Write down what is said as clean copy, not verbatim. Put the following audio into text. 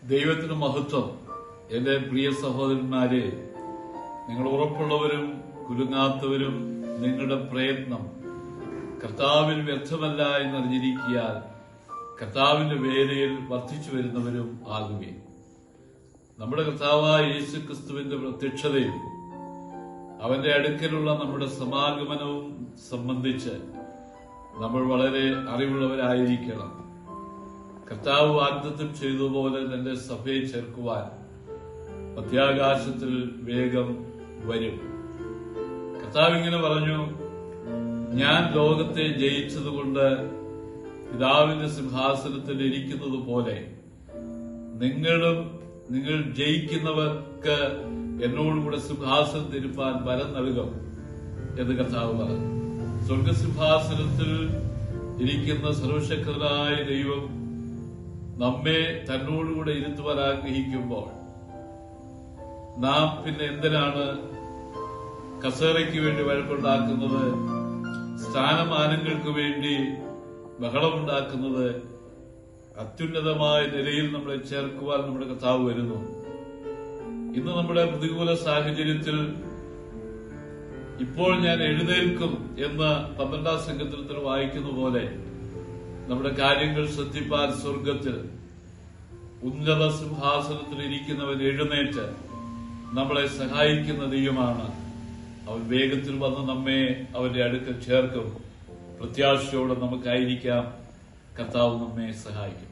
ദൈവത്തിന് മഹത്വം. എന്റെ പ്രിയ സഹോദരന്മാരെ, നിങ്ങൾ ഉറപ്പുള്ളവരും കുലുങ്ങാത്തവരും നിങ്ങളുടെ പ്രയത്നം കർത്താവിൽ വ്യർത്ഥമല്ല എന്നറിഞ്ഞിരിക്കാൻ കർത്താവിന്റെ വേലയിൽ വർദ്ധിച്ചു വരുന്നവരും ആകുകയും നമ്മുടെ കർത്താവായ യേശുക്രിസ്തുവിന്റെ പ്രത്യക്ഷതയും അവന്റെ അടുക്കലുള്ള നമ്മുടെ സമാഗമനവും സംബന്ധിച്ച് നമ്മൾ വളരെ അറിവുള്ളവരായിരിക്കണം. കർത്താവ് വാഗ്ദത്തം ചെയ്തതുപോലെ തന്റെ സഭയെ ചേർക്കുവാൻ മധ്യാകാശത്തിൽ വേഗം വരും. കർത്താവ് ഇങ്ങനെ പറഞ്ഞു, ഞാൻ ലോകത്തെ ജയിച്ചതുകൊണ്ട് പിതാവിന്റെ സിംഹാസനത്തിൽ ഇരിക്കുന്നത് പോലെ നിങ്ങൾ ജയിക്കുന്നവർക്ക് എന്നോടുകൂടെ സിംഹാസനത്തിൽ ഇരുപ്പാൻ ബലം നൽകും എന്ന് കർത്താവ് പറഞ്ഞു. സ്വർഗസിംഹാസനത്തിൽ ഇരിക്കുന്ന സർവശക്തനായ ദൈവം നമ്മെ തന്നോടുകൂടെ ഇരുത്തുവാൻ ആഗ്രഹിക്കുമ്പോൾ നാം പിന്നെ എന്തിനാണ് കസേരയ്ക്ക് വേണ്ടി വഴക്കുണ്ടാക്കുന്നത്, സ്ഥാനമാനങ്ങൾക്ക് വേണ്ടി ബഹളമുണ്ടാക്കുന്നത്? അത്യുന്നതമായ നിലയിൽ നമ്മളെ ചേർക്കുവാൻ നമ്മുടെ കർത്താവ് വരുന്നു. ഇന്ന് നമ്മുടെ പ്രതികൂല സാഹചര്യത്തിൽ ഇപ്പോൾ ഞാൻ എഴുന്നേൽക്കും എന്ന് 12-ാം സങ്കീർത്തനത്തിൽ വായിക്കുന്ന പോലെ നമ്മുടെ കാര്യങ്ങൾ ശ്രദ്ധിപ്പാൻ സ്വർഗത്തിൽ ഉന്നത സിംഹാസനത്തിൽ ഇരിക്കുന്നവൻ എഴുന്നേറ്റ് നമ്മളെ സഹായിക്കുന്ന ദൈവമാണ്. അവൻ വേഗത്തിൽ വന്ന് നമ്മെ അവന്റെ അടുക്കൽ ചേർക്കും. പ്രത്യാശയോടെ നമുക്കായിരിക്കാം. കർത്താവ് നമ്മെ സഹായിക്കും.